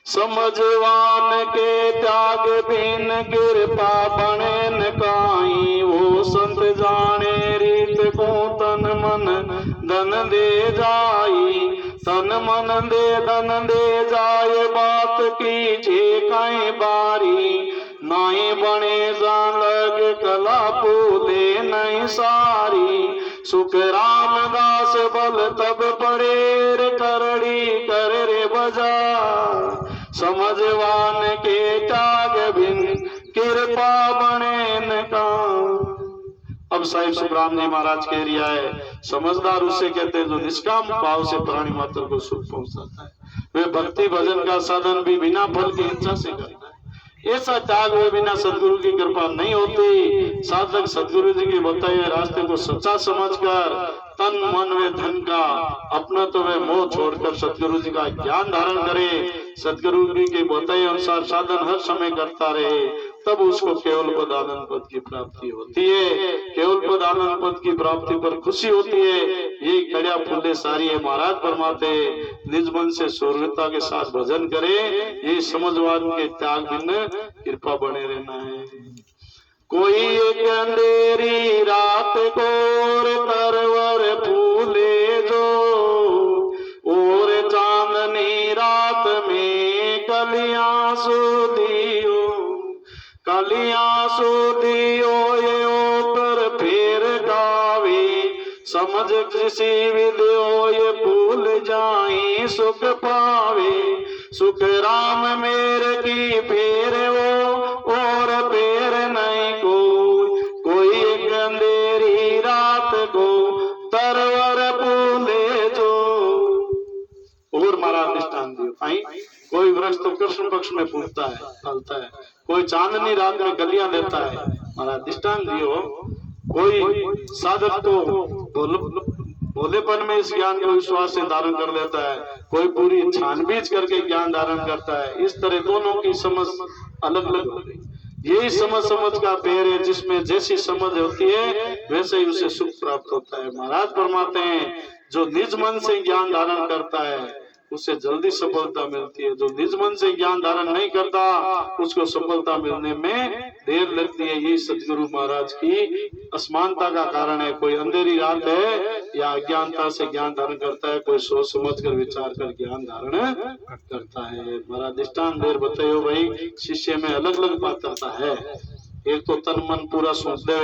समझवान के त्याग बिन कृपा बने न काई वो संत जाने रीत को तन मन धन दे जाई तन मन दे धन दे जाए बात की जे कई बारी नाई बने जान लग कला पूले नहीं सारी सुख रामदास बल तब पड़े रे करड़ी कर रे बजा समझवान के त्याग बिन कृपा बने न काम। अब साहिब सुखराम जी महाराज कह रिया है समझदार उसे कहते हैं जो निष्काम भाव से प्राणी मात्र को सुख पहुंचाता है वे भक्ति भजन का साधन भी बिना फल की इच्छा से करता है ऐसा त्याग हुए बिना सदगुरु की कृपा नहीं होती साधक सदगुरु जी के बताए हुए रास्ते को सच्चा समझकर तन मन व धन का अपना तो वे मोह छोड़कर सदगुरु जी का ज्ञान धारण करे सदगुरु जी के बताए अनुसार साधन हर समय करता रहे तब उसको केवल पद आनंद पद की प्राप्ति होती है। केवल पद आनंद पद की प्राप्ति पर खुशी होती है। ये कड़िया फूले सारी है। महाराज फरमाते निज मन से सूर्यता के साथ भजन करे, ये समझवाद के त्याग बिन कृपा बने रहना है। कोई एक अंधेरी रात कोर तरवर फूले जो, और चांदनी रात में कलियां सुधियो, कलियां सुधियो ये ऊपर फिर गावे, समझ किसी विधियो ये भूल जाए सुख पावे। सुख राम मेरे की फेर वो, और फेर नहीं कोई एक अंधेरी रात को तरवर फूले जो। और महाराज दृष्टान दियो आई, कोई वृक्ष तो कृष्ण पक्ष में फूटता है, फलता है, कोई चांदनी रात में कलियां देता है। महाराज दृष्टान दियो, कोई साधक तो भोलेपन में इस ज्ञान को विश्वास से धारण कर लेता है, कोई पूरी छानबीज करके ज्ञान धारण करता है। इस तरह दोनों की समझ अलग अलग हो गई। यही समझ का पेड़ है, जिसमें जैसी समझ होती है वैसे ही उसे सुख प्राप्त होता है। महाराज फरमाते हैं जो निज मन से ज्ञान धारण करता है उसे जल्दी सफलता मिलती है, जो निज मन से ज्ञान धारण नहीं करता उसको सफलता मिलने में देर लगती है। यही सदगुरु महाराज की असमानता का कारण है। कोई अंधेरी रात है या अज्ञानता से ज्ञान धारण करता है, कोई सोच समझ कर विचार कर ज्ञान धारण करता है। महाराज दृष्टान देर बताइयो भाई, शिष्य में अलग अलग पात्रता है। एक तो तन मन पूरा सोच दे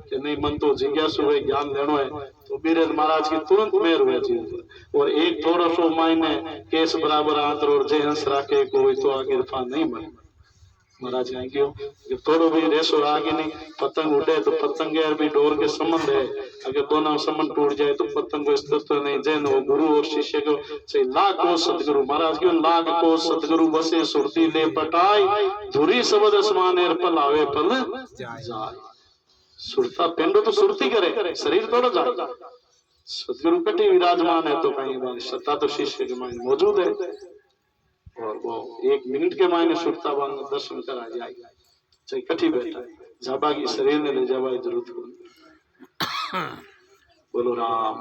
कि नहीं, मन तो जिज्ञासु है, ज्ञान लेनो है, तो बीरेज महाराज की तुरंत मेहर हुए जीवन पर। और एक थोड़ा सो मायने केस बराबर आंतर और जय हंस राखे कोई तो आगे दफा नहीं बने। महाराज कहें क्यों, जब थोड़ो भी रेसो आगे नहीं, पतंग उड़े तो पतंग यार भी डोर के संबंध है, अगर दोनों संबंध टूट जाए तो पतंग को स्थित नहीं। जैन हो गुरु और शिष्य को से लाख को सदगुरु महाराज क्यों, लाख को सदगुरु बसे सुरती ले पटाई, धुरी शब्द असमान पल आवे पल जाए। सुरता पेंडो तो सुरती करे, शरीर थोड़ा जाए। सदगुरु कटी विराजमान है तो कहीं सत्ता तो शिष्य के मायने मौजूद है, और वो एक मिनट के मायने सुरता बांग दर्शन करा जाए, चाहे कठी बैठा है, जाबा की शरीर ने ले जावा जरूरत को। बोलो राम।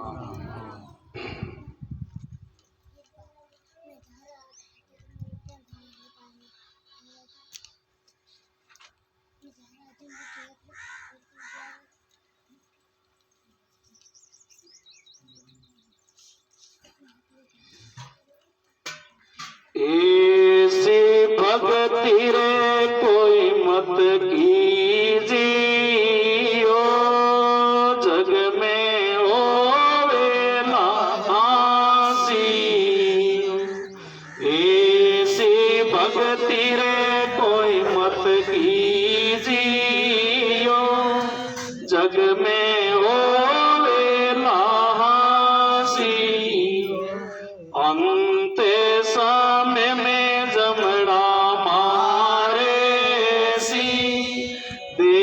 ऐसी भक्ति रे कोई मत कीजियो, जग में होवे ना आसी। ऐसी भक्ति रे कोई मत कीजियो, जग में होवे ना आसी। अंते समय में जमड़ा मारे सी, दे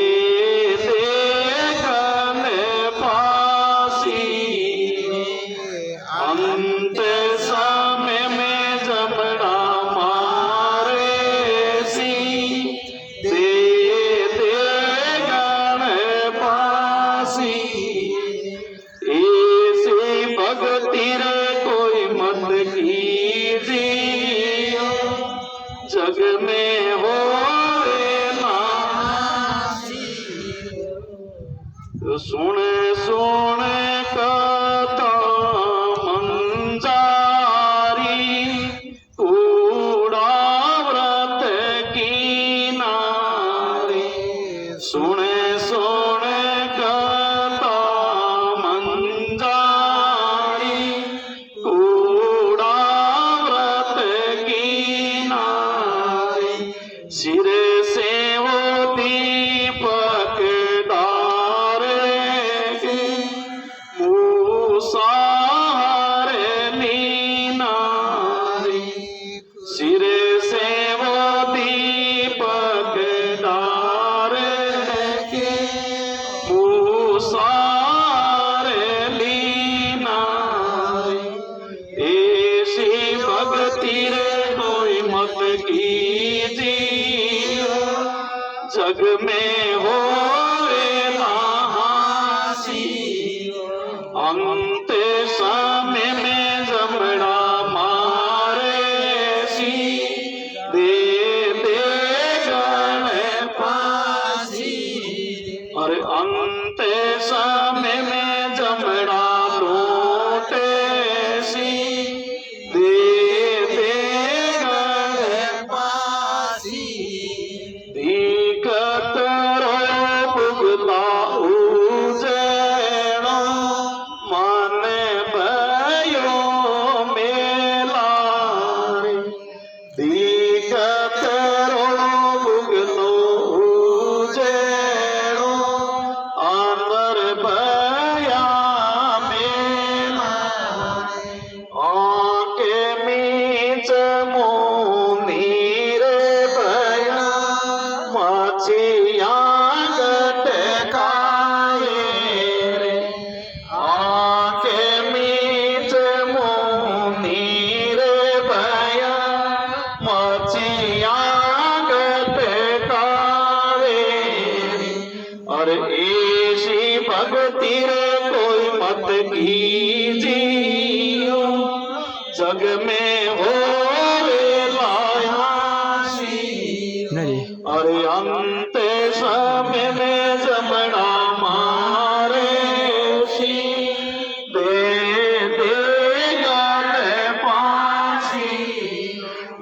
गले फांसी। अंत समय में जमड़ा मारे सी, दे गले फांसी। ऐसी भक्ति रे कोई मत कीजियो, जग में होवे ना आसी। सुने सुने कथा मंजारी, कूड़ा व्रत की नारी। सुने सुने कथा मंजारी, कूड़ा व्रत की नारी। सिरे से वो दीपक डारे, मूसा हरनी नारी। सिरे से वो दीपक डारे, मूसा हरनी नारी। ऐसी भक्ति रे कोई मत कीजियो, जग अंते समय में जमड़ा मारे सी दे दे गण पासी। अरे अंते समय में जमड़ा लौटे सी दे दे गण पासी। दिक्कत रो भुगता उजड़ो मन भयो मेला रे। दिक्कत रो भुगतो उजड़ो अंदर भया मेला रे। आके मीच मोनी रे भया मचिया गटकाए रे। आके मीच मोनी रे भया मचिया गटकाए रे। और ऐसी भक्ति रे कोई मत कीजियो जग में हो रे लाया सी। नहीं अरे अंत समय में जमना मारे सी दे दे गण पासी।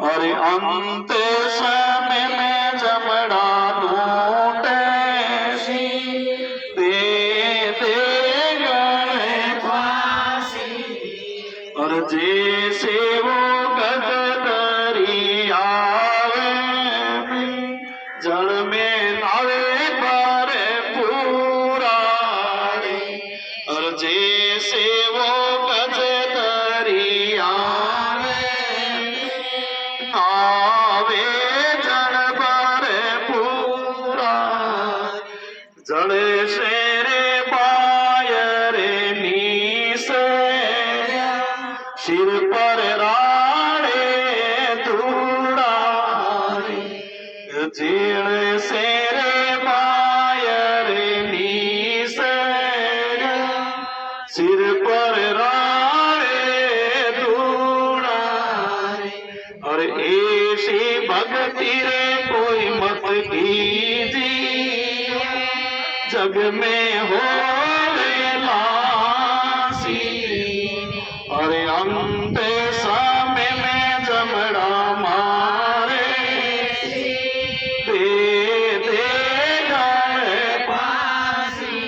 अरे अंत समय में जमना लूटे सी दे दे गण पासी। और जैसे वो गगदरी आवे जल में नावे पर पूरा रे। और जैसे वो गगदरी आवे नावे जल पर पूरा। जल से रे बायरे नीसे सिर पर राणे धूड़ा रे। जीण से रे बायरे नीसे सिर पर राणे धूड़ा रे। और ऐसी भक्ति रे कोई मत कीजिए जग में हो रे लासी। अरे अंत समय में जमड़ा मारे दे दे गण पासी।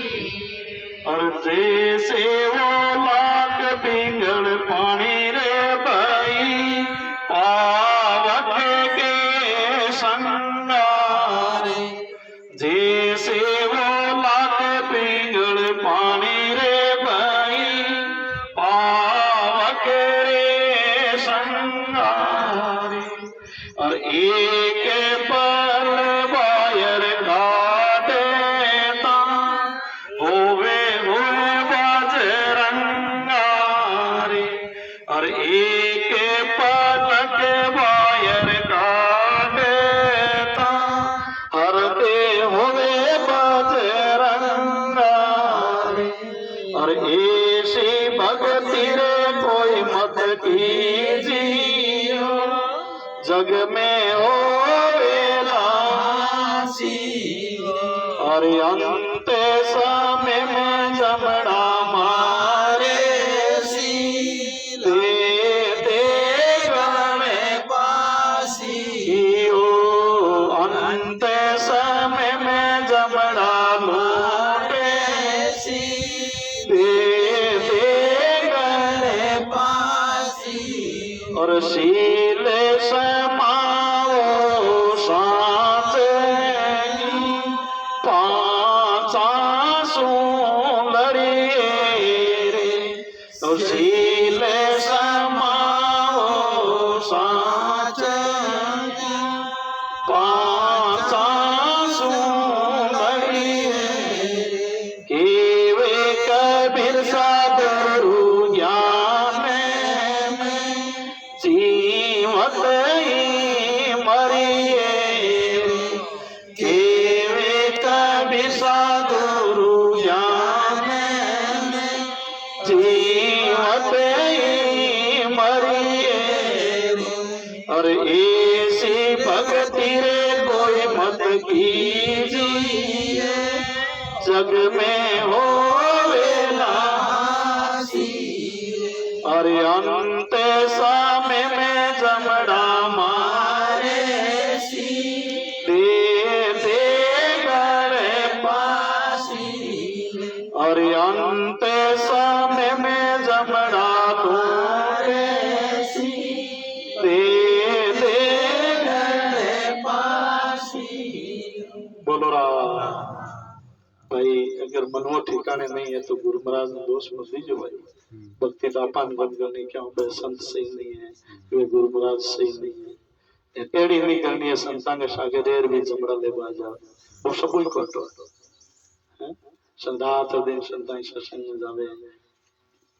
और जैसे वो लाख पिंगल पानी रे भाई पावक के संगारे। जैसे वो लाख पिंगल पानी रे भाई पावक रे संगारे। और एक पल बायर काटे ता होवे होए बजरंगा रे। और एक पलक बायर काटे ता हरते होवे बजरंगा रे। और ऐसी भक्ति रे कोई मत कीजियो जग में हो रे लासी। और अंत समय में जमड़ा मारे सी दे दे गण पासी। ओ अंत समय में जमड़ा लौटे सी दे दे गण पासी। और शील समाओ साथ पांचा लड़िए रे। तो शील समाओ साथ पांचा लड़िए रे। केवे कबीर साधु ज्ञान में जीवत ही मरिए रे। केवे कबीर साधु ज्ञान में जीवत मरिए और ऐसी भक्ति रे कोई मत कीजिए जग में हो और अंत समय में जमड़ा मारे दे दे गए पासी और अंत समय में जमड़ा दे दे गए पासी। बोलो राम। भाई अगर मनों ठिकाने नहीं है तो गुरु महाराज ने दोष मत दीजिए भाई। भक्ति का अपान बंद करने क्या हो संत सही नहीं है, वे गुरु महाराज सही नहीं है, टेढ़ी नहीं करनी है। संतां के सागे देर भी जमड़ा ले बाजा वो सब ही कटो है। संदात दिन संतां सत्संग में जावे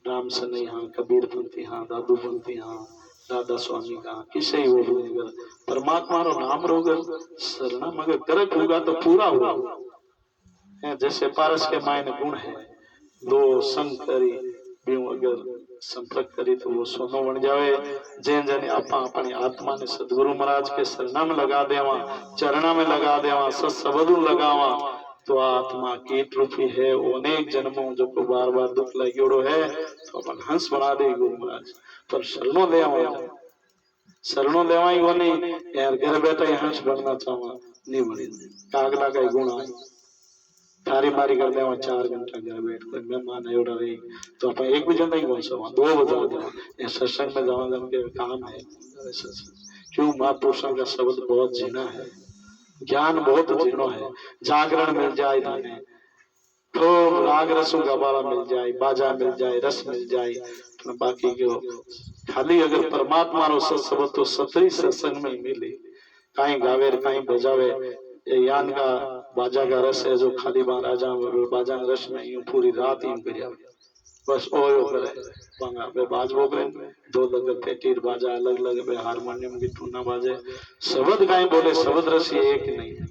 राम सनई हाँ, कबीर पंथी हाँ, दादू पंथी हाँ, दादा स्वामी का किसे ही वो अगर परमात्मा रो नाम रोगर सरना मगर करक होगा तो पूरा होगा है। जैसे पारस के मायने गुण है दो संग करी अगर संपर्क करी तो वो सोनो बन जावे। जैन जने आपा अपनी आत्मा ने सदगुरु महाराज के शरणा में लगा देवा, चरणा में लगा देवा, सत्सबदु लगावा तो आत्मा कीट रूपी है। अनेक जन्मों जो को बार बार दुख लग्योड़ो है तो अपन हंस बना दे गुरु महाराज पर शरणों लेवा, शरणों लेवा ही वो नहीं यार घर बैठा ही हंस बनना चाहवा नहीं बनी कागला का गुण आए थारी मारी कर देवा 4 घंटा घर बैठ कर मेहमान एवढा रही तो अपन एक भी जन नहीं बोल सका 2 बजा देवा ये सत्संग में जावा जन के काम है। क्यों महापुरुषों का शब्द बहुत जीना है, ज्ञान बहुत जीनो है। जागरण मिल जाए थाने तो राग रसों का बाला मिल जाए, बाजा मिल जाए, रस मिल जाए तो बाकी क्यों खाली अगर परमात्मा रो सत्संग तो सतरी सत्संग में मिले कहीं गावे कहीं बजावे यान का बाजा का रस है जो खाली राजा बाजा रस में यूं पूरी रात यूं कर बस ओयो करे बांगा बे बाजबो करे 2 लग पेटीर बाजा अलग अलग बे हारमोनियम की टूना बाजे शब्द गाय बोले शब्द रसी एक नहीं है।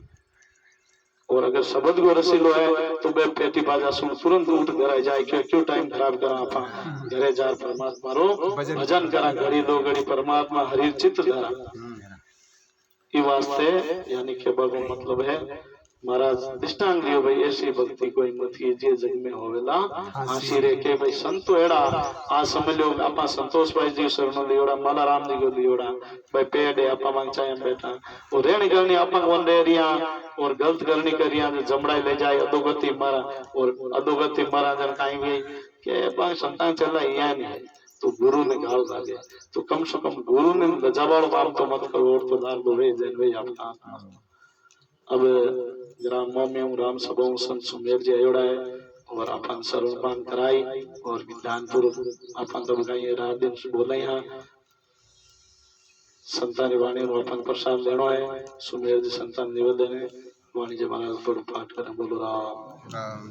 और अगर शब्द को रसीलो है तो बे पेटी बाजा सुन तुरंत उठ घर जाए क्यों टाइम खराब करा आपा घरे जा परमात्मा रो भजन करा घड़ी 2 घड़ी परमात्मा हरि चित्त धरा ई वास्ते यानी के बाबू मतलब है महाराज दृष्टांत दियो भाई ऐसी भक्ति कोई मत कीजिए जग में होवेला हासी रे के भाई संतो एड़ा आ समझ लो आपा संतोष भाई जी शरणो लियोड़ा माला राम जी को लियोड़ा भाई पेड़ है आपा मांग चाहे बैठा और रेणी करनी आपा वंदे रिया और गलत करनी करिया जो जमड़ाई ले जाए अधोगति मारा और अधोगति मारा जन काई भी के बा संतान चला या नहीं तो गुरु ने गाल लागे तो कम से कम गुरु ने गजावाड़ काम तो मत करो और तो दार दो वे जन वे आपका अब ग्राम में राम सभा संत सुमेर जी आयोड़ा है और अपन सर्वपान कराई और विधानपुर अपन तो बताइए रात दिन बोला यहाँ संतान वाणी अपन प्रसाद लेना है सुमेर जी संतान निवेदन है वाणी जी महाराज पर पाठ करें। बोलो राम।